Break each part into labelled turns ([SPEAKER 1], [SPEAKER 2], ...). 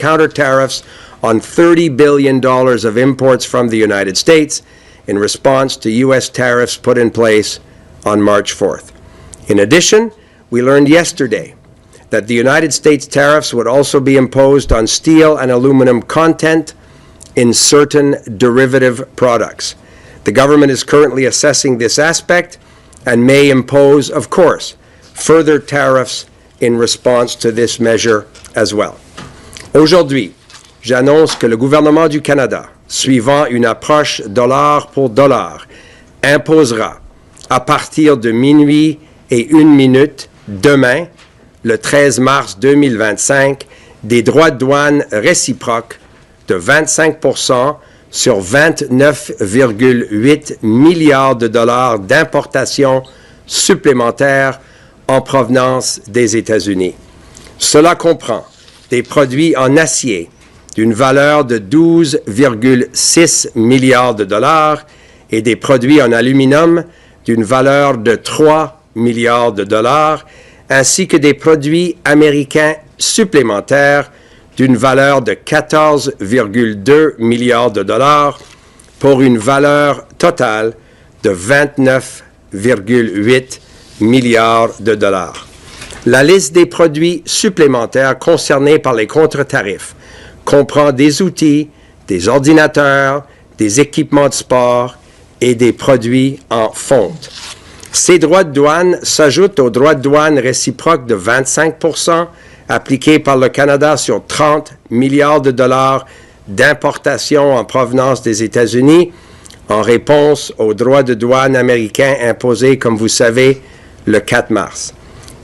[SPEAKER 1] counter tariffs on $30 billion of imports from the United States in response to U.S. tariffs put in place on March 4th. In addition, we learned yesterday that the United States tariffs would also be imposed on steel and aluminum content in certain derivative products. The government is currently assessing this aspect and may impose, of course, further tariffs in response to this measure as well. Aujourd'hui, j'annonce que le gouvernement du Canada, suivant une approche dollar pour dollar, imposera à partir de minuit et 1 minute demain, le 13 mars 2025, des droits de douane réciproques de 25% sur 29,8 milliards de dollars d'importations supplémentaires en provenance des États-Unis. Cela comprend des produits en acier d'une valeur de 12,6 milliards de dollars et des produits en aluminium d'une valeur de 3 milliards de dollars, ainsi que des produits américains supplémentaires d'une valeur de 14,2 milliards de dollars pour une valeur totale de 29,8 milliards de dollars. La liste des produits supplémentaires concernés par les contre-tarifs comprend des outils, des ordinateurs, des équipements de sport et des produits en fonte. Ces droits de douane s'ajoutent aux droits de douane réciproques de 25% appliqués par le Canada sur 30 milliards de dollars d'importation en provenance des États-Unis en réponse aux droits de douane américains imposés, comme vous savez, le 4 mars.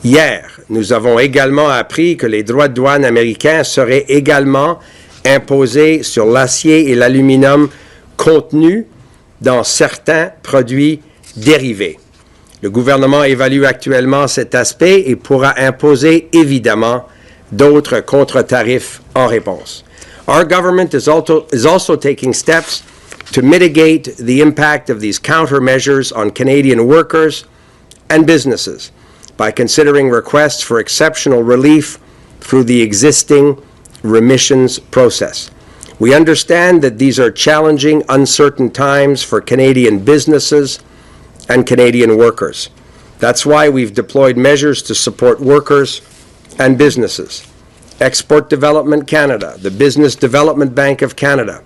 [SPEAKER 1] Hier, nous avons également appris que les droits de douane américains seraient également imposés sur l'acier et l'aluminium contenus dans certains produits dérivés. Le gouvernement évalue actuellement cet aspect et pourra imposer évidemment d'autres contre-tarifs en réponse. Our government is also taking steps to mitigate the impact of these countermeasures on Canadian workers and businesses by considering requests for exceptional relief through the existing remissions process. We understand that these are challenging, uncertain times for Canadian businesses and Canadian workers. That's why we've deployed measures to support workers and businesses. Export Development Canada, the Business Development Bank of Canada,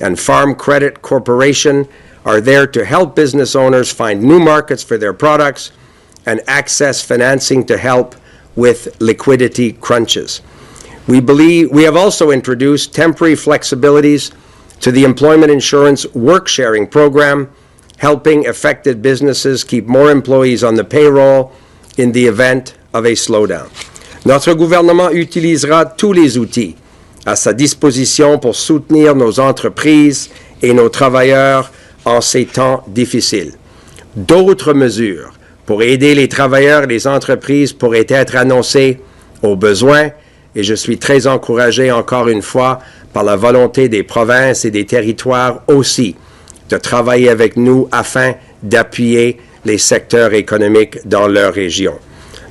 [SPEAKER 1] and Farm Credit Corporation are there to help business owners find new markets for their products and access financing to help with liquidity crunches. We have also introduced temporary flexibilities to the Employment Insurance Work-Sharing Program, helping affected businesses keep more employees on the payroll in the event of a slowdown. Notre gouvernement utilisera tous les outils à sa disposition pour soutenir nos entreprises et nos travailleurs en ces temps difficiles. D'autres mesures pour aider les travailleurs et les entreprises pourraient être annoncées au besoin, et je suis très encouragé encore une fois par la volonté des provinces et des territoires aussi de travailler avec nous afin d'appuyer les secteurs économiques dans leur région.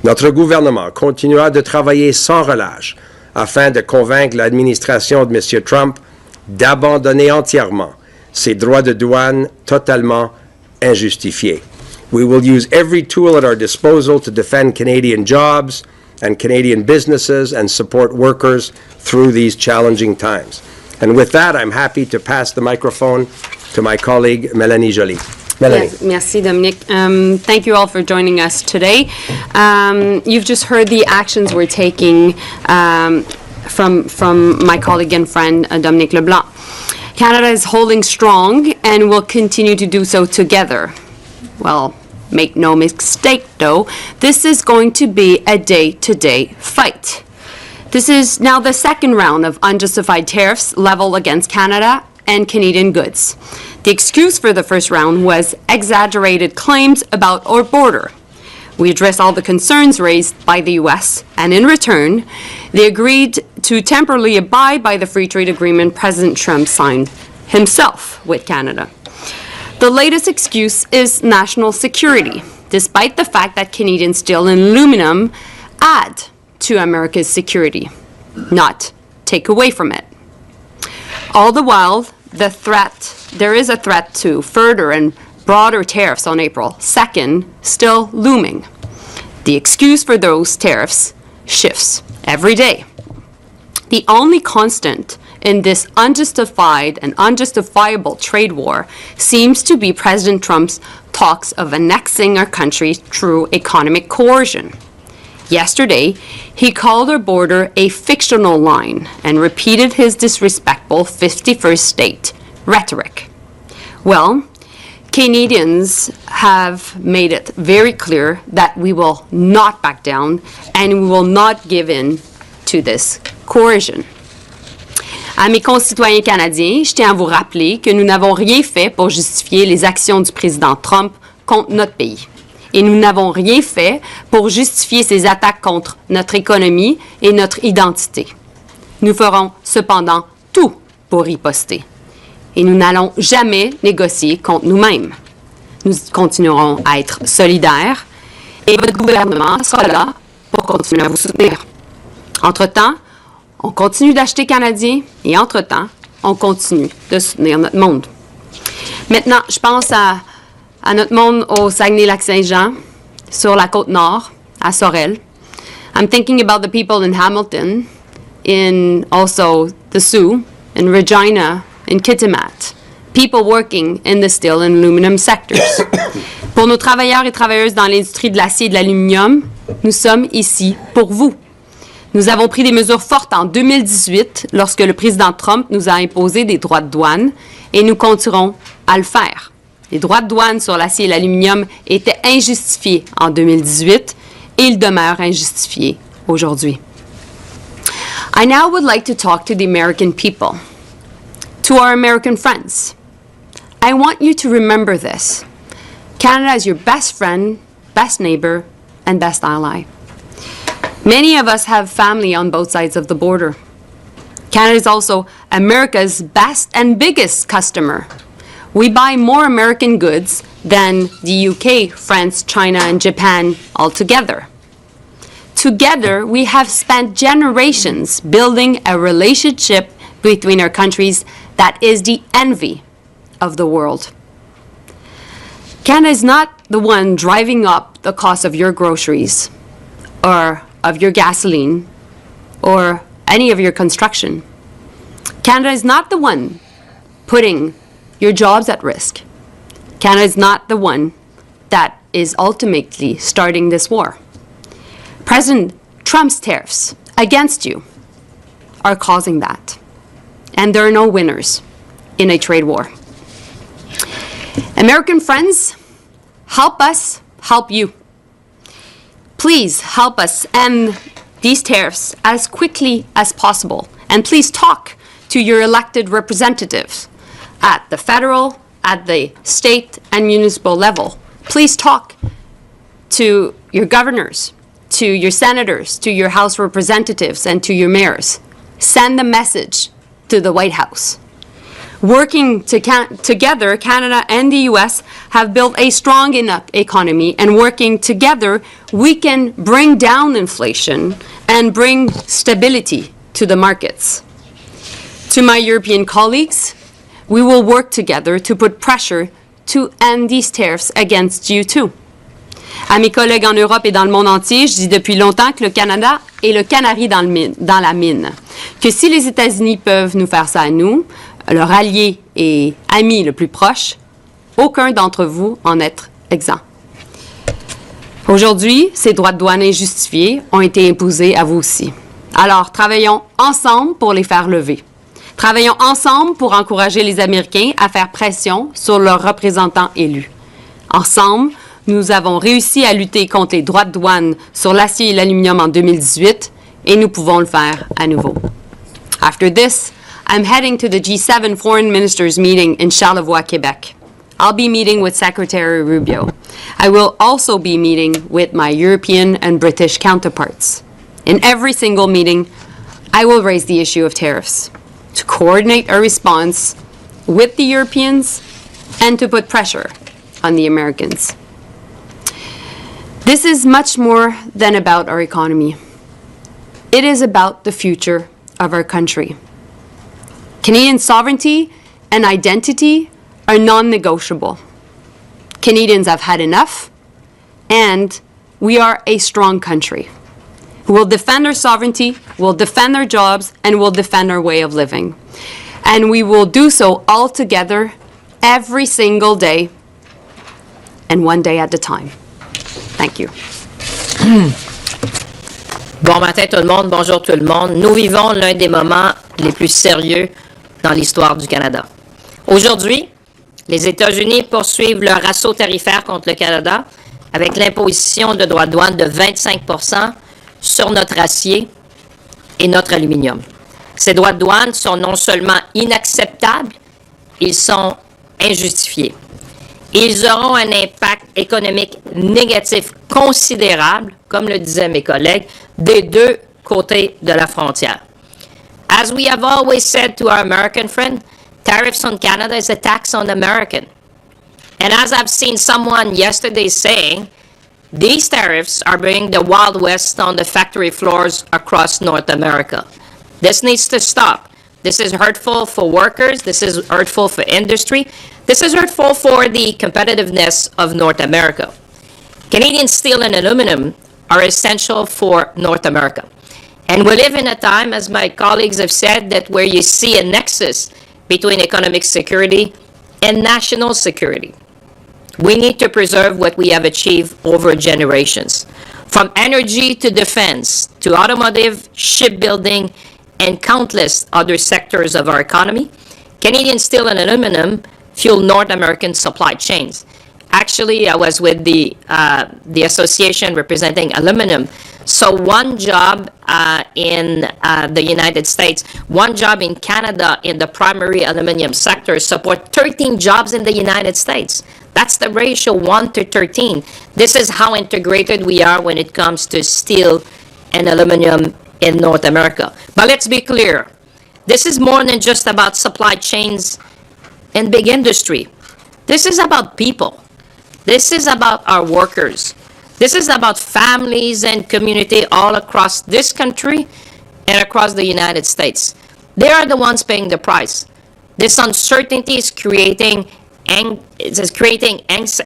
[SPEAKER 1] Notre gouvernement continuera de travailler sans relâche afin de convaincre l'administration de M. Trump d'abandonner entièrement ces droits de douane totalement injustifiés. We will use every tool at our disposal to defend Canadian jobs and Canadian businesses and support workers through these challenging times. And with that, I'm happy to pass the microphone to my colleague, Mélanie Joly. Mélanie.
[SPEAKER 2] Yes, merci, Dominic. Thank you all for joining us today. You've just heard the actions we're taking from my colleague and friend, Dominic LeBlanc. Canada is holding strong and will continue to do so together. Well, make no mistake, though, this is going to be a day-to-day fight. This is now the second round of unjustified tariffs leveled against Canada and Canadian goods. The excuse for the first round was exaggerated claims about our border. We addressed all the concerns raised by the U.S., and in return, they agreed to temporarily abide by the free trade agreement President Trump signed himself with Canada. The latest excuse is national security, despite the fact that Canadian steel and aluminum add to America's security, not take away from it. All the while, there is a threat to further and broader tariffs on April 2nd still looming. The excuse for those tariffs shifts every day. The only constant in this unjustified and unjustifiable trade war seems to be President Trump's talks of annexing our country through economic coercion. Yesterday, he called our border a fictional line and repeated his disrespectful 51st state rhetoric. Well, Canadians have made it very clear that we will not back down and we will not give in to this coercion. À mes concitoyens canadiens, je tiens à vous rappeler que nous n'avons rien fait pour justifier les actions du président Trump contre notre pays. Et nous n'avons rien fait pour justifier ses attaques contre notre économie et notre identité. Nous ferons cependant tout pour riposter. Et nous n'allons jamais négocier contre nous-mêmes. Nous continuerons à être solidaires et votre gouvernement sera là pour continuer à vous soutenir. Entre-temps, on continue d'acheter canadien et entre-temps, on continue de soutenir notre monde. Maintenant, je pense à notre monde au Saguenay-Lac-Saint-Jean, sur la Côte-Nord, à Sorel. I'm thinking about the people in Hamilton, in also the Sioux, in Regina, in Kitimat, people working in the steel and aluminum sectors. Pour nos travailleurs et travailleuses dans l'industrie de l'acier et de l'aluminium, nous sommes ici pour vous. Nous avons pris des mesures fortes en 2018 lorsque le président Trump nous a imposé des droits de douane et nous continuerons à le faire. Les droits de douane sur l'acier et l'aluminium étaient injustifiés en 2018 et ils demeurent injustifiés aujourd'hui. I now would like to talk to the American people. To our American friends, I want you to remember this. Canada is your best friend, best neighbor, and best ally. Many of us have family on both sides of the border. Canada is also America's best and biggest customer. We buy more American goods than the UK, France, China, and Japan altogether. Together, we have spent generations building a relationship between our countries that is the envy of the world. Canada is not the one driving up the cost of your groceries or of your gasoline or any of your construction. Canada is not the one putting your jobs at risk. Canada is not the one that is ultimately starting this war. President Trump's tariffs against you are causing that. And there are no winners in a trade war. American friends, help us help you. Please help us end these tariffs as quickly as possible. And please talk to your elected representatives at the federal, at the state, and municipal level. Please talk to your governors, to your senators, to your House representatives, and to your mayors. Send a message to the White House. Working together, Canada and the U.S. have built a strong enough economy, and working together, we can bring down inflation and bring stability to the markets. To my European colleagues, we will work together to put pressure to end these tariffs against you too. À mes collègues en Europe et dans le monde entier, je dis depuis longtemps que le Canada est le canari dans la mine. Que si les États-Unis peuvent nous faire ça à nous, leur allié et ami le plus proche, aucun d'entre vous en est exempt. Aujourd'hui, ces droits de douane injustifiés ont été imposés à vous aussi. Alors, travaillons ensemble pour les faire lever. Travaillons ensemble pour encourager les Américains à faire pression sur leurs représentants élus. Ensemble, nous avons réussi à lutter contre les droits de douane sur l'acier et l'aluminium en 2018 et nous pouvons le faire à nouveau. After this, I'm heading to the G7 Foreign Ministers meeting in Charlevoix, Quebec. I'll be meeting with Secretary Rubio. I will also be meeting with my European and British counterparts. In every single meeting, I will raise the issue of tariffs to coordinate our response with the Europeans and to put pressure on the Americans. This is much more than about our economy. It is about the future of our country. Canadian sovereignty and identity are non-negotiable. Canadians have had enough, and we are a strong country. We'll defend our sovereignty, we'll defend our jobs, and we'll defend our way of living. And we will do so all together, every single day, and one day at a time. Thank you.
[SPEAKER 3] Bon matin tout le monde, bonjour tout le monde. Nous vivons l'un des moments les plus sérieux dans l'histoire du Canada. Aujourd'hui, les États-Unis poursuivent leur assaut tarifaire contre le Canada avec l'imposition de droits de douane de 25 % sur notre acier et notre aluminium. Ces droits de douane sont non seulement inacceptables, ils sont injustifiés. Ils auront un impact économique négatif considérable, comme le disaient mes collègues, des deux côtés de la frontière. As we have always said to our American friend, tariffs on Canada is a tax on American. And as I've seen someone yesterday saying, these tariffs are bringing the Wild West on the factory floors across North America. This needs to stop. This is hurtful for workers. This is hurtful for industry. This is hurtful for the competitiveness of North America. Canadian steel and aluminum are essential for North America. And we live in a time, as my colleagues have said, that where you see a nexus between economic security and national security. We need to preserve what we have achieved over generations. From energy to defense, to automotive, shipbuilding, and countless other sectors of our economy, Canadian steel and aluminum fuel North American supply chains. Actually, I was with the association representing aluminum. So one job in the United States, one job in Canada in the primary aluminum sector support 13 jobs in the United States. That's the ratio 1 to 13. This is how integrated we are when it comes to steel and aluminum in North America. But let's be clear. This is more than just about supply chains and big industry. This is about people. This is about our workers. This is about families and community all across this country and across the United States. They are the ones paying the price. This uncertainty is creating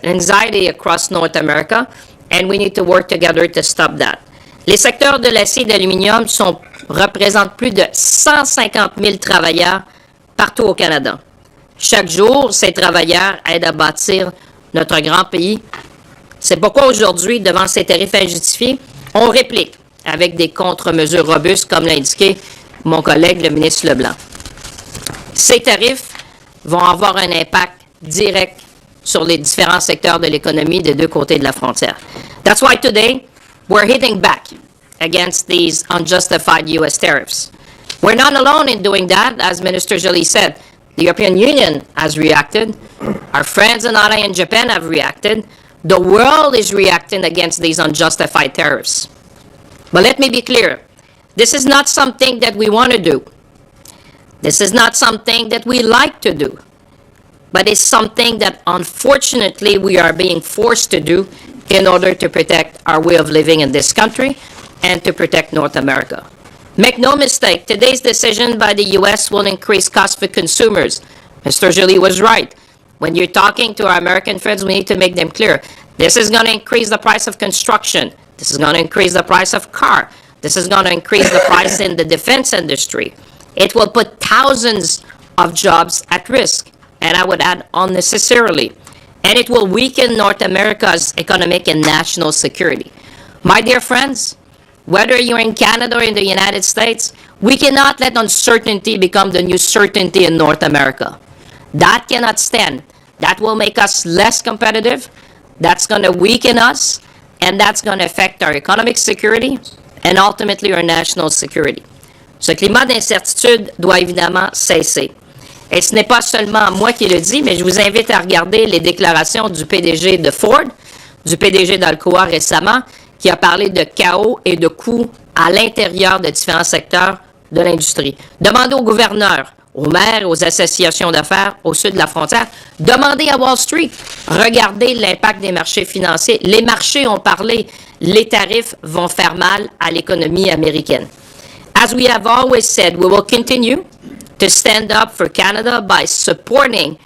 [SPEAKER 3] anxiety across North America, and we need to work together to stop that. Les secteurs de l'acier et de l'aluminium représentent plus de 150 000 travailleurs partout au Canada. Chaque jour, ces travailleurs aident à bâtir notre grand pays. C'est pourquoi aujourd'hui, devant ces tarifs injustifiés, on réplique avec des contre-mesures robustes, comme l'a indiqué mon collègue, le ministre LeBlanc. Ces tarifs vont avoir un impact direct sur les différents secteurs de l'économie des deux côtés de la frontière. That's why today, we're hitting back against these unjustified U.S. tariffs. We're not alone in doing that, as Minister Joly said. The European Union has reacted. Our friends and allies in Japan have reacted. The world is reacting against these unjustified tariffs. But let me be clear. This is not something that we want to do. This is not something that we like to do. But it's something that, unfortunately, we are being forced to do in order to protect our way of living in this country and to protect North America. Make no mistake, today's decision by the U.S. will increase costs for consumers. Mr. Joly was right. When you're talking to our American friends, we need to make them clear. This is going to increase the price of construction. This is going to increase the price of car. This is going to increase the price in the defense industry. It will put thousands of jobs at risk, and I would add unnecessarily. And it will weaken North America's economic and national security. My dear friends, whether you're in Canada or in the United States, we cannot let uncertainty become the new certainty in North America. That cannot stand. That will make us less competitive. That's going to weaken us, and that's going to affect our economic security and ultimately our national security. Ce climat d'incertitude doit évidemment cesser. Et ce n'est pas seulement moi qui le dis, mais je vous invite à regarder les déclarations du PDG de Ford, du PDG d'Alcoa récemment, qui a parlé de chaos et de coûts à l'intérieur de différents secteurs de l'industrie. Demandez aux gouverneurs, aux maires, aux associations d'affaires au sud de la frontière, demandez à Wall Street, regardez l'impact des marchés financiers. Les marchés ont parlé, les tarifs vont faire mal à l'économie américaine. As we have always said, we will continue to stand up for Canada by supporting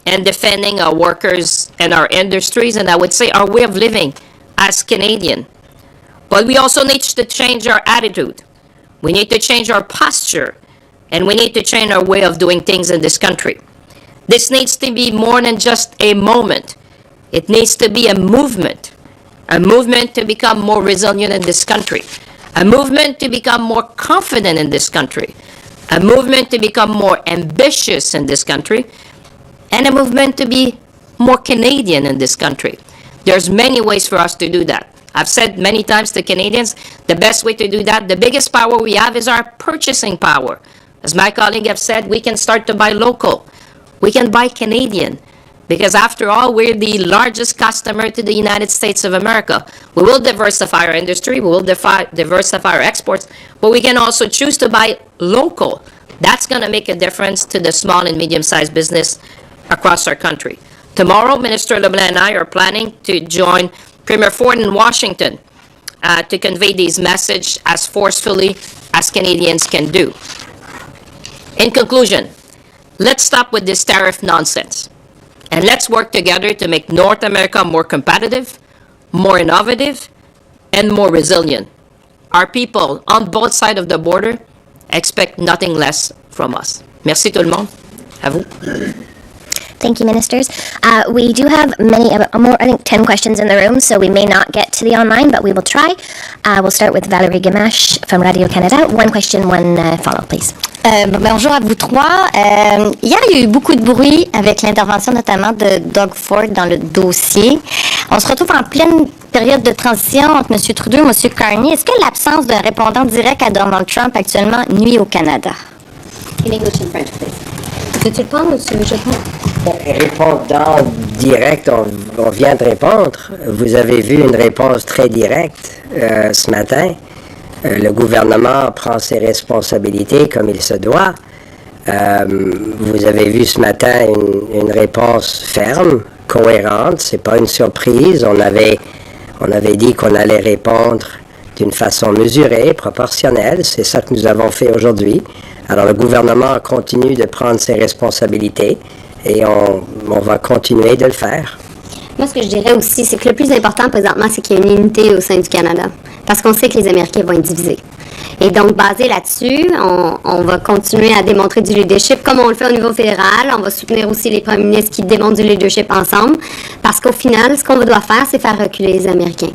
[SPEAKER 3] and defending our workers and our industries, and I would say our way of living as Canadian. But we also need to change our attitude. We need to change our posture, and we need to change our way of doing things in this country. This needs to be more than just a moment. It needs to be a movement to become more resilient in this country, a movement to become more confident in this country, a movement to become more ambitious in this country, and a movement to be more Canadian in this country. There's many ways for us to do that. I've said many times to Canadians, the best way to do that, the biggest power we have is our purchasing power. As my colleague have said, we can start to buy local. We can buy Canadian. Because after all, we're the largest customer to the United States of America. We will diversify our industry, we will diversify our exports, but we can also choose to buy local. That's going to make a difference to the small and medium-sized business across our country. Tomorrow, Minister LeBlanc and I are planning to join Premier Ford in Washington to convey these messages as forcefully as Canadians can do. In conclusion, let's stop with this tariff nonsense. And let's work together to make North America more competitive, more innovative, and more resilient. Our people on both sides of the border expect nothing less from us. Merci tout le monde. À vous.
[SPEAKER 4] Thank you, ministers. We do have many more, I think 10 questions in the room, so we may not get to the online, but we will try. We'll start with Valérie Gamache from Radio-Canada. One question, one follow, please.
[SPEAKER 5] Bonjour à vous trois. Hier, il y a eu beaucoup de bruit avec l'intervention notamment de Doug Ford dans le dossier. On se retrouve en pleine période de transition entre M. Trudeau et M. Carney. Est-ce que l'absence d'un répondant direct à Donald Trump actuellement nuit au Canada?
[SPEAKER 2] In English and French, please. Tu le prends ou tu je prends?
[SPEAKER 6] Répondant direct, on vient de répondre. Vous avez vu une réponse très directe ce matin. Le gouvernement prend ses responsabilités comme il se doit. Vous avez vu ce matin une réponse ferme, cohérente. C'est pas une surprise. On avait dit qu'on allait répondre d'une façon mesurée, proportionnelle. C'est ça que nous avons fait aujourd'hui. Alors le gouvernement continue de prendre ses responsabilités et on va continuer de le faire.
[SPEAKER 7] Moi, ce que je dirais aussi, c'est que le plus important présentement, c'est qu'il y ait une unité au sein du Canada. Parce qu'on sait que les Américains vont être divisés. Et donc, basé là-dessus, on va continuer à démontrer du leadership comme on le fait au niveau fédéral. On va soutenir aussi les premiers ministres qui démontrent du leadership ensemble. Parce qu'au final, ce qu'on doit faire, c'est faire reculer les Américains.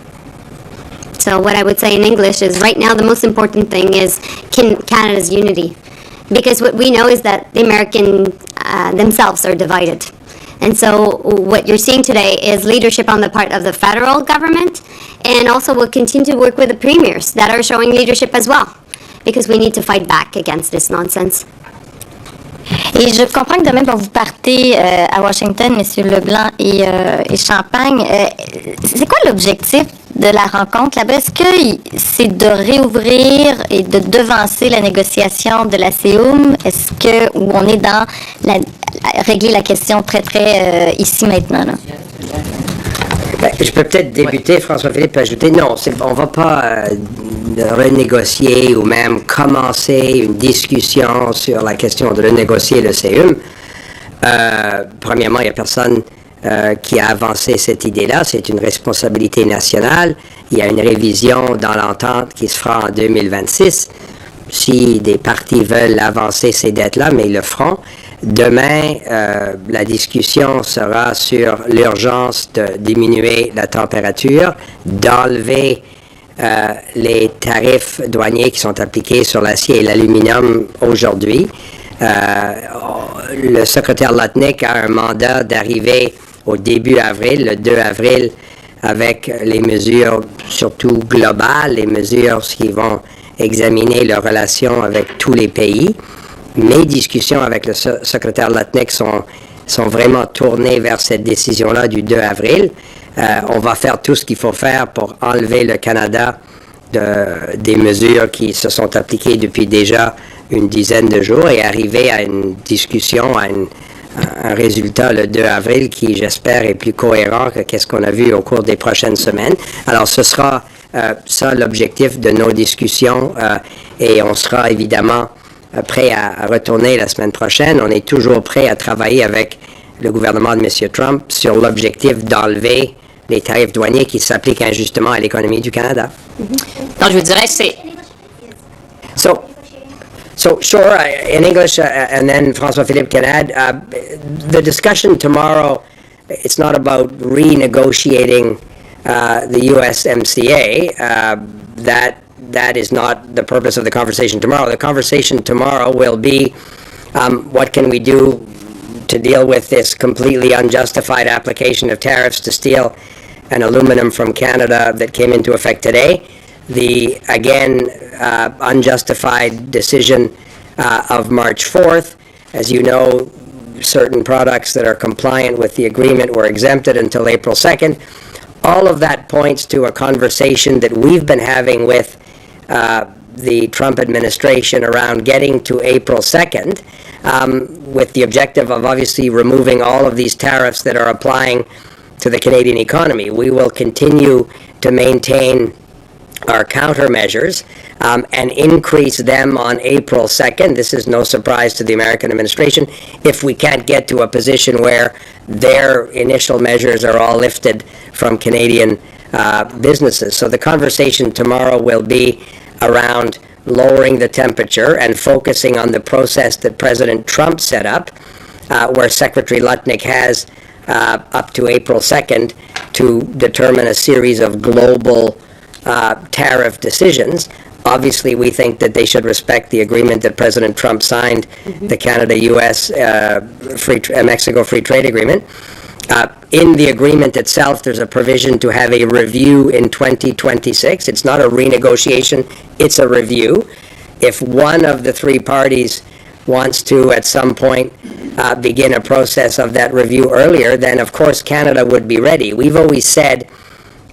[SPEAKER 7] So what I would say in English is right now the most important thing is Canada's unity. Because what we know is that the Americans themselves are divided. And so what you're seeing today is leadership on the part of the federal government, and also we'll continue to work with the premiers that are showing leadership as well, because we need to fight back against this nonsense.
[SPEAKER 5] Et je comprends que demain, vous partez à Washington, M. LeBlanc et Champagne. C'est quoi l'objectif de la rencontre là-bas? Est-ce que c'est de réouvrir et de devancer la négociation de la CEUM? Est-ce que où on est dans régler la question très ici maintenant? Là?
[SPEAKER 6] Je peux peut-être débuter, François-Philippe, ajouter. Non, on ne va pas renégocier ou même commencer une discussion sur la question de renégocier le CEUM. Premièrement, il n'y a personne qui a avancé cette idée-là. C'est une responsabilité nationale. Il y a une révision dans l'entente qui se fera en 2026. Si des partis veulent avancer ces dettes-là, mais ils le feront. Demain, la discussion sera sur l'urgence de diminuer la température, d'enlever les tarifs douaniers qui sont appliqués sur l'acier et l'aluminium aujourd'hui. Le secrétaire Lutnick a un mandat d'arriver au début avril, le 2 avril, avec les mesures surtout globales, les mesures qui vont examiner leurs relations avec tous les pays. Mes discussions avec le secrétaire Lutnick sont vraiment tournées vers cette décision-là du 2 avril. On va faire tout ce qu'il faut faire pour enlever le Canada des mesures qui se sont appliquées depuis déjà une dizaine de jours et arriver à une discussion, à un résultat le 2 avril qui, j'espère, est plus cohérent que ce qu'on a vu au cours des prochaines semaines. Alors, ce sera ça, l'objectif de nos discussions, et on sera évidemment prêt à retourner la semaine prochaine. On est toujours prêt à travailler avec le gouvernement de M. Trump sur l'objectif d'enlever les tarifs douaniers qui s'appliquent injustement à l'économie du Canada.
[SPEAKER 3] Donc, je vous dirais, c'est...
[SPEAKER 6] So sure, in English, and then François Philippe can add, the discussion tomorrow, it's not about renegotiating the USMCA. That is not the purpose of the conversation tomorrow. The conversation tomorrow will be what can we do to deal with this completely unjustified application of tariffs to steel and aluminum from Canada that came into effect today. The, again, unjustified decision of March 4th. As you know, certain products that are compliant with the agreement were exempted until April 2nd. All of that points to a conversation that we've been having with the Trump administration around getting to April 2nd, with the objective of obviously removing all of these tariffs that are applying to the Canadian economy. We will continue to maintain our countermeasures and increase them on April 2nd. This is no surprise to the American administration if we can't get to a position where their initial measures are all lifted from Canadian businesses. So the conversation tomorrow will be around lowering the temperature and focusing on the process that President Trump set up, where Secretary Lutnick has up to April 2nd to determine a series of global tariff decisions. Obviously, we think that they should respect the agreement that President Trump signed, the Canada-U.S. Mexico Free Trade Agreement. In the agreement itself, there's a provision to have a review in 2026. It's not a renegotiation, it's a review. If one of the three parties wants to, at some point, begin a process of that review earlier, then of course Canada would be ready. We've always said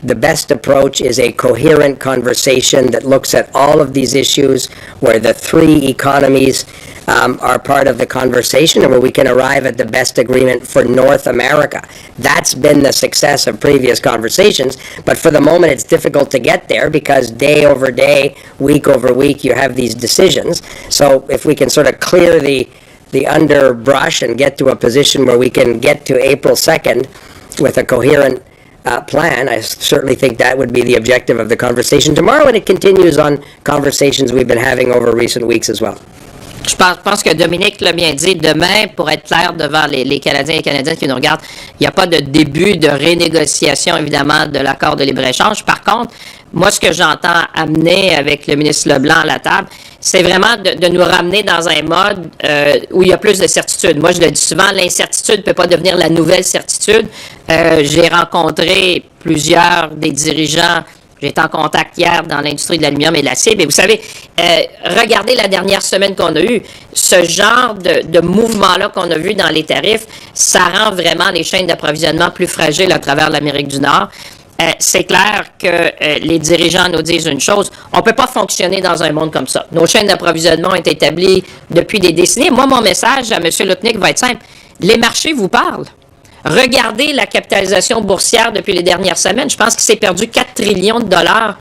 [SPEAKER 6] the best approach is a coherent conversation that looks at all of these issues, where the three economies are part of the conversation, and where we can arrive at the best agreement for North America. That's been the success of previous conversations, but for the moment it's difficult to get there because day over day, week over week, you have these decisions. So if we can sort of clear the underbrush and get to a position where we can get to April 2nd with a coherent plan, I certainly think that would be the objective of the conversation tomorrow, and it continues on conversations we've been having over recent weeks as well.
[SPEAKER 3] Je pense que Dominique l'a bien dit. Demain, pour être clair devant les Canadiens et Canadiennes qui nous regardent, il n'y a pas de début de renégociation, évidemment, de l'accord de libre-échange. Par contre, moi, ce que j'entends amener avec le ministre LeBlanc à la table, c'est vraiment de nous ramener dans un mode où il y a plus de certitude. Moi, je le dis souvent, l'incertitude ne peut pas devenir la nouvelle certitude. J'ai rencontré plusieurs des dirigeants. J'étais en contact hier dans l'industrie de l'aluminium et de l'acier. Mais vous savez, regardez la dernière semaine qu'on a eue. Ce genre de mouvement-là qu'on a vu dans les tarifs, ça rend vraiment les chaînes d'approvisionnement plus fragiles à travers l'Amérique du Nord. C'est clair que les dirigeants nous disent une chose, on ne peut pas fonctionner dans un monde comme ça. Nos chaînes d'approvisionnement ont été établies depuis des décennies. Moi, mon message à M. Lutnick va être simple. Les marchés vous parlent. Regardez la capitalisation boursière depuis les dernières semaines. Je pense qu'il s'est perdu 4 trillions de dollars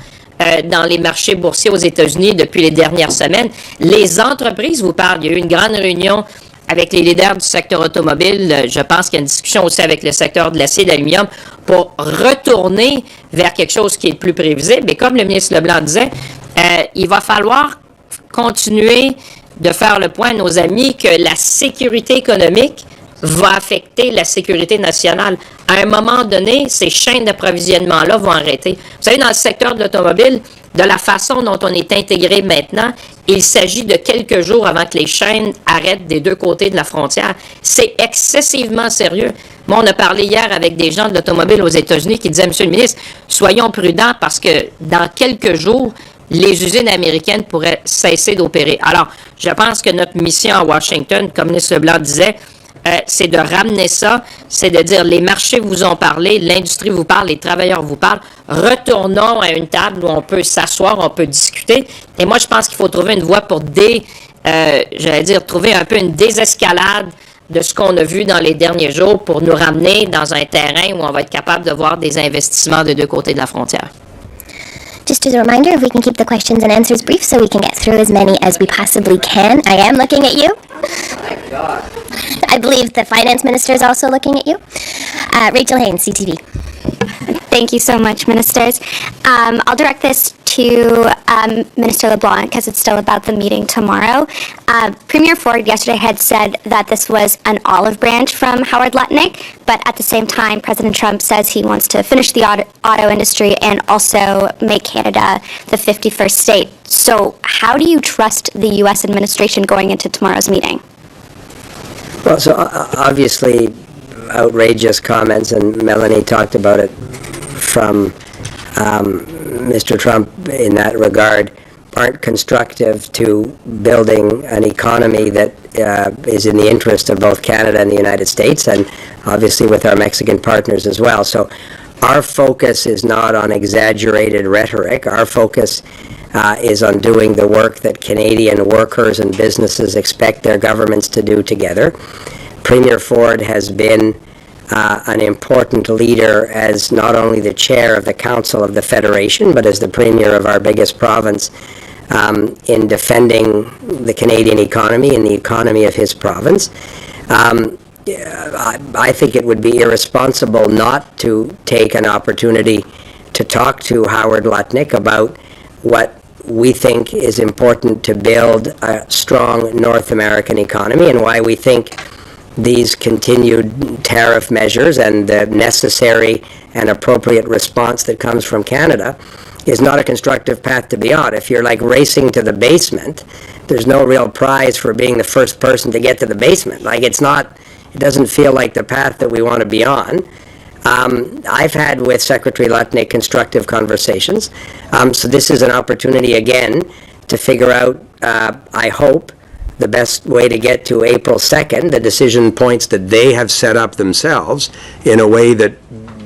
[SPEAKER 3] dans les marchés boursiers aux États-Unis depuis les dernières semaines. Les entreprises vous parlent. Il y a eu une grande réunion avec les leaders du secteur automobile. Je pense qu'il y a une discussion aussi avec le secteur de l'acier et de l'aluminium pour retourner vers quelque chose qui est plus prévisible. Mais comme le ministre LeBlanc disait, il va falloir continuer de faire le point à nos amis que la sécurité économique va affecter la sécurité nationale. À un moment donné, ces chaînes d'approvisionnement-là vont arrêter. Vous savez, dans le secteur de l'automobile, de la façon dont on est intégré maintenant, il s'agit de quelques jours avant que les chaînes arrêtent des deux côtés de la frontière. C'est excessivement sérieux. Moi, on a parlé hier avec des gens de l'automobile aux États-Unis qui disaient, Monsieur le ministre, soyons prudents parce que dans quelques jours, les usines américaines pourraient cesser d'opérer. Alors, je pense que notre mission à Washington, comme le ministre LeBlanc disait, c'est de ramener ça, c'est de dire les marchés vous ont parlé, l'industrie vous parle, les travailleurs vous parlent. Retournons à une table où on peut s'asseoir, on peut discuter. Et moi, je pense qu'il faut trouver une voie pour trouver un peu une désescalade de ce qu'on a vu dans les derniers jours pour nous ramener dans un terrain où on va être capable de voir des investissements des deux côtés de la frontière.
[SPEAKER 4] just as a reminder, if we can keep the questions and answers brief so we can get through as many as we possibly can. I am looking at you. I believe the finance minister is also looking at you. Rachel Haynes, CTV.
[SPEAKER 8] Thank you so much, ministers. I'll direct this to Minister LeBlanc because it's still about the meeting tomorrow. Premier Ford yesterday had said that this was an olive branch from Howard Lutnick, but at the same time, President Trump says he wants to finish the auto industry and also make Canada the 51st state. So how do you trust the U.S. administration going into tomorrow's meeting?
[SPEAKER 6] Well, so obviously outrageous comments, and Melanie talked about it from Mr. Trump in that regard, aren't constructive to building an economy that is in the interest of both Canada and the United States, and obviously with our Mexican partners as well. So our focus is not on exaggerated rhetoric. Our focus is on doing the work that Canadian workers and businesses expect their governments to do together. Premier Ford has been an important leader as not only the chair of the Council of the Federation, but as the premier of our biggest province in defending the Canadian economy and the economy of his province. I think it would be irresponsible not to take an opportunity to talk to Howard Lutnick about what we think is important to build a strong North American economy and why we think these continued tariff measures and the necessary and appropriate response that comes from Canada is not a constructive path to be on. If you're like racing to the basement, there's no real prize for being the first person to get to the basement. Like it doesn't feel like the path that we want to be on. I've had with Secretary Lutnick constructive conversations. So this is an opportunity again to figure out, I hope, the best way to get to April 2nd,
[SPEAKER 1] the decision points that they have set up themselves in a way that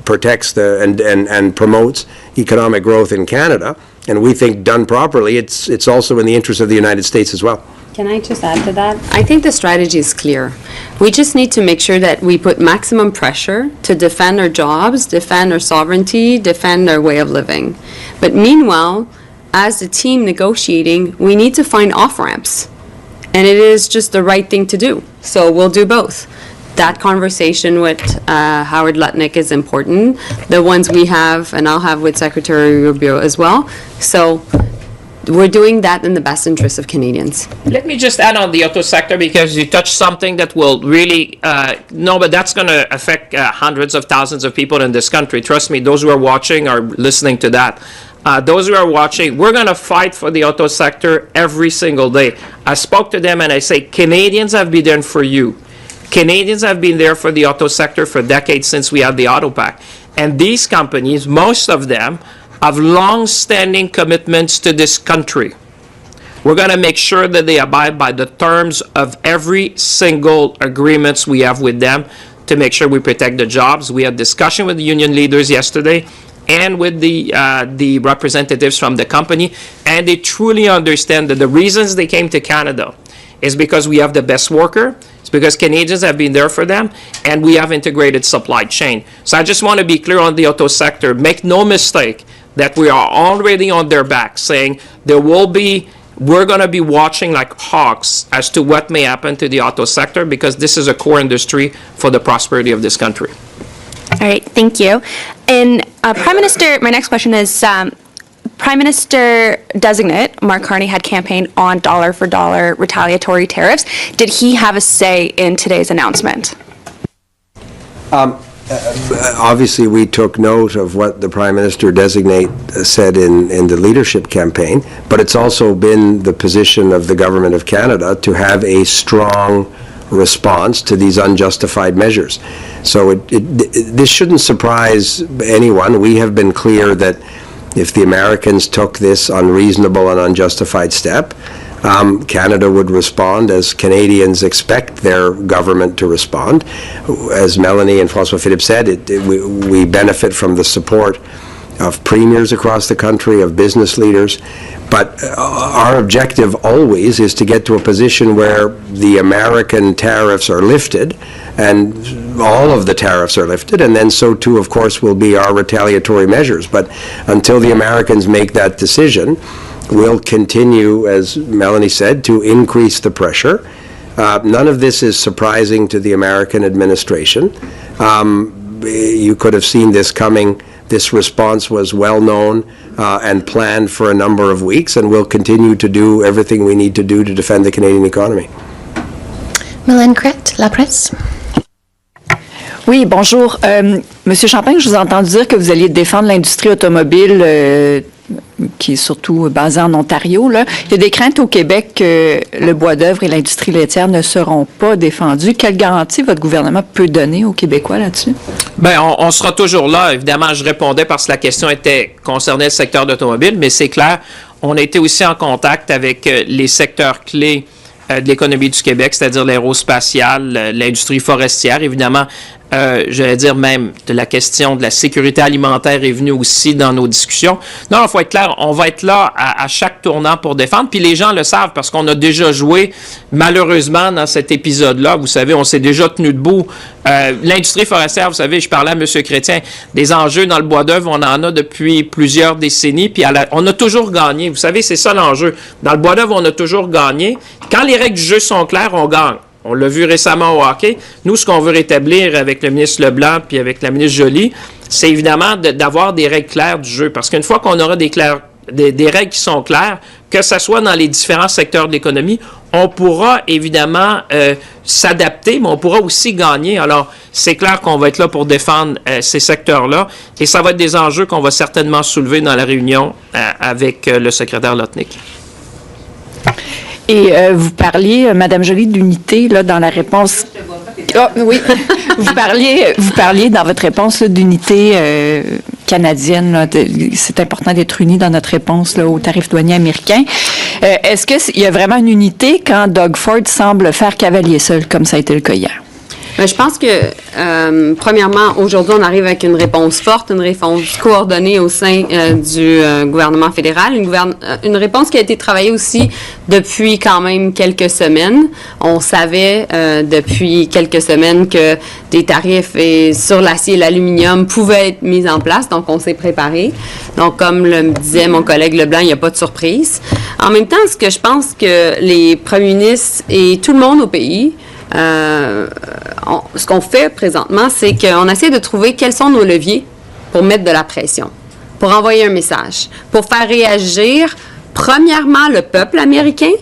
[SPEAKER 1] protects and promotes economic growth in Canada. And we think done properly, it's also in the interest of the United States as well.
[SPEAKER 2] Can I just add to that? I think the strategy is clear. We just need to make sure that we put maximum pressure to defend our jobs, defend our sovereignty, defend our way of living. But meanwhile, as a team negotiating, we need to find off-ramps. And it is just the right thing to do. So we'll do both. That conversation with Howard Lutnick is important. The ones we have, and I'll have with Secretary Rubio as well. So we're doing that in the best interest of Canadians.
[SPEAKER 9] Let me just add on the auto sector because you touched something that will really, but that's going to affect hundreds of thousands of people in this country. Trust me, those who are watching are listening to that. Those who are watching, we're going to fight for the auto sector every single day. I spoke to them and I say, Canadians have been there for you. Canadians have been there for the auto sector for decades since we had the auto pact. And these companies, most of them, have long-standing commitments to this country. We're going to make sure that they abide by the terms of every single agreements we have with them to make sure we protect the jobs. We had discussion with the union leaders yesterday and with the representatives from the company, and they truly understand that the reasons they came to Canada is because we have the best worker, it's because Canadians have been there for them, and we have integrated supply chain. So I just want to be clear on the auto sector. Make no mistake that we are already on their back, saying we're going to be watching like hawks as to what may happen to the auto sector, because this is a core industry for the prosperity of this country.
[SPEAKER 10] All right, thank you. And Prime Minister, my next question is, Prime Minister designate Mark Carney had campaigned on dollar-for-dollar retaliatory tariffs. Did he have a say in today's announcement?
[SPEAKER 1] Obviously, we took note of what the Prime Minister designate said in the leadership campaign, but it's also been the position of the Government of Canada to have a strong response to these unjustified measures. So this shouldn't surprise anyone. We have been clear that if the Americans took this unreasonable and unjustified step, Canada would respond as Canadians expect their government to respond. As Melanie and François Philippe said, we benefit from the support of premiers across the country, of business leaders. But our objective always is to get to a position where the American tariffs are lifted, and all of the tariffs are lifted, and then so too, of course, will be our retaliatory measures. But until the Americans make that decision, we'll continue, as Melanie said, to increase the pressure. None of this is surprising to the American administration. You could have seen this coming. This response was well known and planned for a number of weeks, and we'll continue to do everything we need to do to defend the Canadian economy.
[SPEAKER 4] Mylène Crête, La Presse.
[SPEAKER 11] Oui, bonjour. Monsieur Champagne, je vous ai entendu dire que vous alliez défendre l'industrie automobile qui est surtout basée en Ontario. Là. Il y a des craintes au Québec que le bois d'œuvre et l'industrie laitière ne seront pas défendus. Quelle garantie votre gouvernement peut donner aux Québécois là-dessus?
[SPEAKER 9] Bien, on sera toujours là. Évidemment, je répondais parce que la question concernait le secteur d'automobile, mais c'est clair, on a été aussi en contact avec les secteurs clés de l'économie du Québec, c'est-à-dire l'aérospatiale, l'industrie forestière, évidemment. J'allais dire même de la question de la sécurité alimentaire est venue aussi dans nos discussions. Non, il faut être clair, on va être là à chaque tournant pour défendre, puis les gens le savent parce qu'on a déjà joué, malheureusement, dans cet épisode-là. Vous savez, on s'est déjà tenu debout. L'industrie forestière, vous savez, je parlais à M. Chrétien, des enjeux dans le bois d'œuvre, on en a depuis plusieurs décennies, puis on a toujours gagné. Vous savez, c'est ça l'enjeu. Dans le bois d'œuvre, on a toujours gagné. Quand les règles du jeu sont claires, on gagne. On l'a vu récemment au hockey. Nous, ce qu'on veut rétablir avec le ministre LeBlanc puis avec la ministre Joly, c'est évidemment d'avoir des règles claires du jeu. Parce qu'une fois qu'on aura des règles qui sont claires, que ce soit dans les différents secteurs de l'économie, on pourra évidemment s'adapter, mais on pourra aussi gagner. Alors, c'est clair qu'on va être là pour défendre ces secteurs-là. Et ça va être des enjeux qu'on va certainement soulever dans la réunion avec le secrétaire Lotnick.
[SPEAKER 11] Et vous parliez, Madame Joly, d'unité là dans la réponse. Oh, oui, vous parliez dans votre réponse d'unité canadienne. Là, c'est important d'être unis dans notre réponse là, aux tarifs douaniers américains. Est-ce qu'il y a vraiment une unité quand Doug Ford semble faire cavalier seul, comme ça a été le cas hier?
[SPEAKER 2] Je pense que, premièrement, aujourd'hui, on arrive avec une réponse forte, une réponse coordonnée au sein du gouvernement fédéral, une réponse qui a été travaillée aussi depuis quand même quelques semaines. On savait depuis quelques semaines que des tarifs sur l'acier et l'aluminium pouvaient être mis en place, donc on s'est préparé. Donc, comme le disait mon collègue Leblanc, il n'y a pas de surprise. En même temps, ce que je pense que les premiers ministres et tout le monde au pays, ce qu'on fait présentement, c'est qu'on essaie de trouver quels sont nos leviers pour mettre de la pression, pour envoyer un message, pour faire réagir, premièrement, le peuple américain,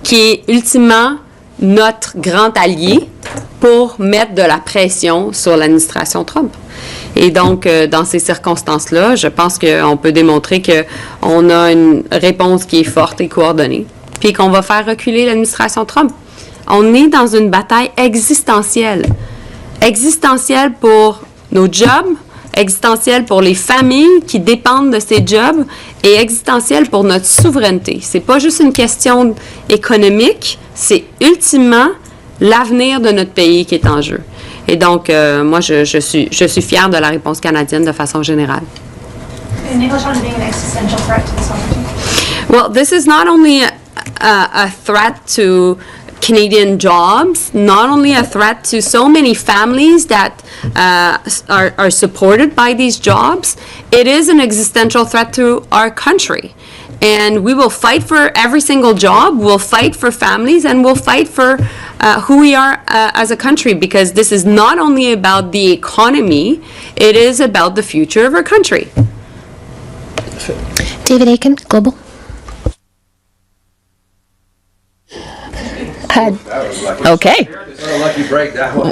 [SPEAKER 2] qui est ultimement notre grand allié, pour mettre de la pression sur l'administration Trump. Et donc, dans ces circonstances-là, je pense qu'on peut démontrer qu'on a une réponse qui est forte et coordonnée, puis qu'on va faire reculer l'administration Trump. On est dans une bataille existentielle. Existentielle pour nos jobs, existentielle pour les familles qui dépendent de ces jobs et existentielle pour notre souveraineté. C'est pas juste une question économique, c'est ultimement l'avenir de notre pays qui est en jeu. Et donc, moi, je suis fière de la réponse canadienne de façon générale. Well, this is not only a threat to Canadian jobs, not only a threat to so many families that are supported by these jobs, it is an existential threat to our country. And we will fight for every single job, we'll fight for families, and we'll fight for who we are as a country, because this is not only about the economy, it is about the future of our country.
[SPEAKER 4] David Aiken, Global. Okay.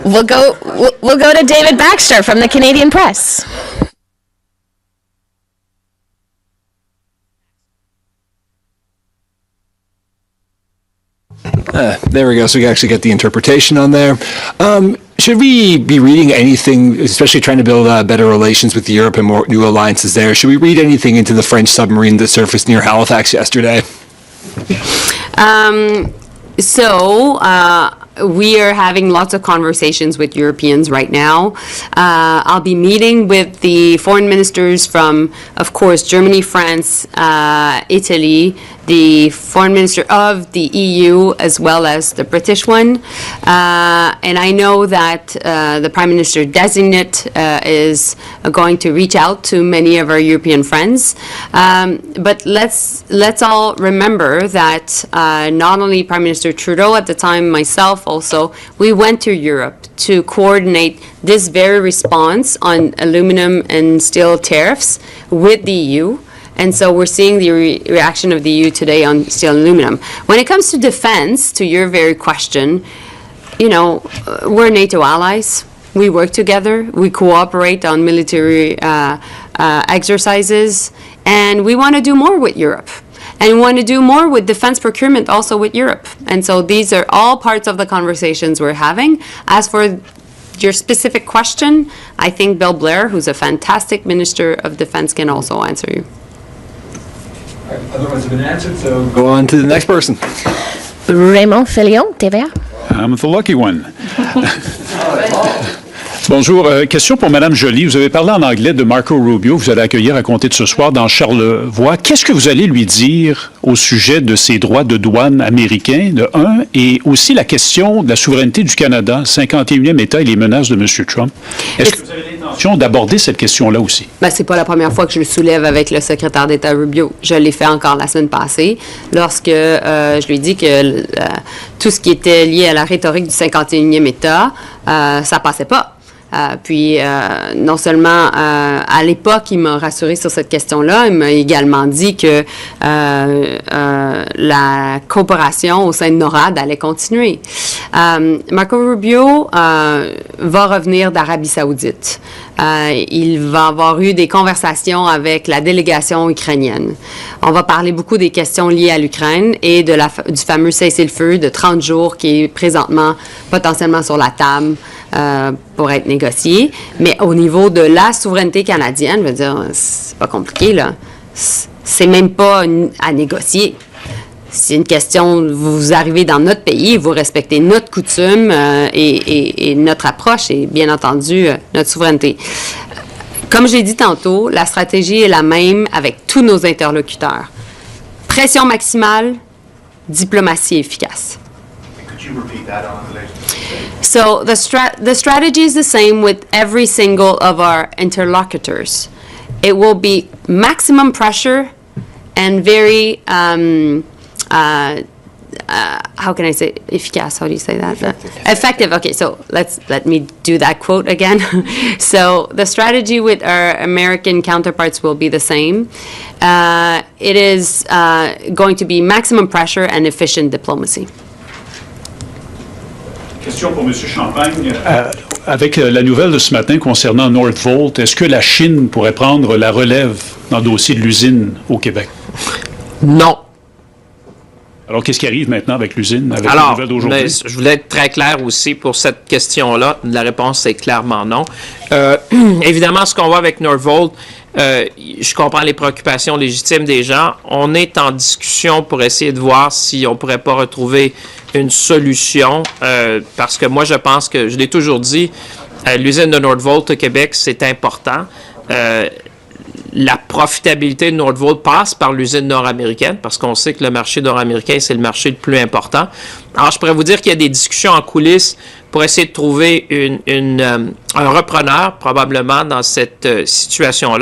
[SPEAKER 4] We'll go to David Baxter from the Canadian Press.
[SPEAKER 12] There we go. So we can actually get the interpretation on there. Should we be reading anything, especially trying to build better relations with Europe and more new alliances there? Should we read anything into the French submarine that surfaced near Halifax yesterday?
[SPEAKER 2] we are having lots of conversations with Europeans right now. I'll be meeting with the foreign ministers from, of course, Germany, France, Italy, the foreign minister of the EU, as well as the British one. And I know that the Prime Minister designate is going to reach out to many of our European friends. But let's all remember that not only Prime Minister Trudeau at the time, myself also, we went to Europe to coordinate this very response on aluminum and steel tariffs with the EU. And so we're seeing the reaction of the EU today on steel and aluminum. When it comes to defense, to your very question, you know, we're NATO allies. We work together. We cooperate on military exercises. And we want to do more with Europe. And we want to do more with defense procurement also with Europe. And so these are all parts of the conversations we're having. As for your specific question, I think Bill Blair, who's a fantastic Minister of Defense, can also answer you.
[SPEAKER 12] Other ones have been answered, so go on to the next person.
[SPEAKER 4] Raymond Filion, TVA.
[SPEAKER 13] I'm the lucky one. Bonjour. Question pour Mme Joly. Vous avez parlé en anglais de Marco Rubio. Vous allez accueillir à compter de ce soir dans Charlevoix. Qu'est-ce que vous allez lui dire au sujet de ses droits de douane américains, de un, et aussi la question de la souveraineté du Canada, 51e État et les menaces de M. Trump? Est-ce que vous avez l'intention d'aborder cette question-là aussi?
[SPEAKER 2] Ben, c'est pas la première fois que je le soulève avec le secrétaire d'État Rubio. Je l'ai fait encore la semaine passée lorsque je lui ai dit que tout ce qui était lié à la rhétorique du 51e État, ça passait pas. Puis, non seulement à l'époque, il m'a rassuré sur cette question-là, il m'a également dit que la coopération au sein de NORAD allait continuer. Marco Rubio va revenir d'Arabie Saoudite. Il va avoir eu des conversations avec la délégation ukrainienne. On va parler beaucoup des questions liées à l'Ukraine et du fameux cessez-le-feu de 30 jours qui est présentement potentiellement sur la table pour être négocié. Mais au niveau de la souveraineté canadienne, je veux dire, c'est pas compliqué, là. C'est même pas à négocier. C'est une question, vous arrivez dans notre pays, vous respectez notre coutume et notre approche et bien entendu notre souveraineté. Comme je l'ai dit tantôt, la stratégie est la même avec tous nos interlocuteurs. Pression maximale, diplomatie efficace.
[SPEAKER 14] Could you repeat that on the list?
[SPEAKER 2] So the strategy is the same with every single of our interlocutors. It will be maximum pressure and very how can I say efficace? How do you say that? Effective. Okay, so let me do that quote again. So the strategy with our American counterparts will be the same. It is going to be maximum pressure and efficient diplomacy.
[SPEAKER 13] Question pour M. Champagne. Avec la nouvelle de ce matin concernant Northvolt, est-ce que la Chine pourrait prendre la relève dans le dossier de l'usine au Québec?
[SPEAKER 9] Non.
[SPEAKER 13] Alors, qu'est-ce qui arrive maintenant avec l'usine, avec la
[SPEAKER 9] Alors,
[SPEAKER 13] nouvelle d'aujourd'hui?
[SPEAKER 9] je voulais être très clair aussi pour cette question-là. La réponse est clairement non. Évidemment, ce qu'on voit avec Northvolt, je comprends les préoccupations légitimes des gens. On est en discussion pour essayer de voir si on ne pourrait pas retrouver une solution, parce que moi, je pense que, je l'ai toujours dit, l'usine de Northvolt au Québec, c'est important. La profitabilité de Northvolt passe par l'usine nord-américaine, parce qu'on sait que le marché nord-américain, c'est le marché le plus important. Alors, je pourrais vous dire qu'il y a des discussions en coulisses pour essayer de trouver un repreneur, probablement, dans cette situation-là.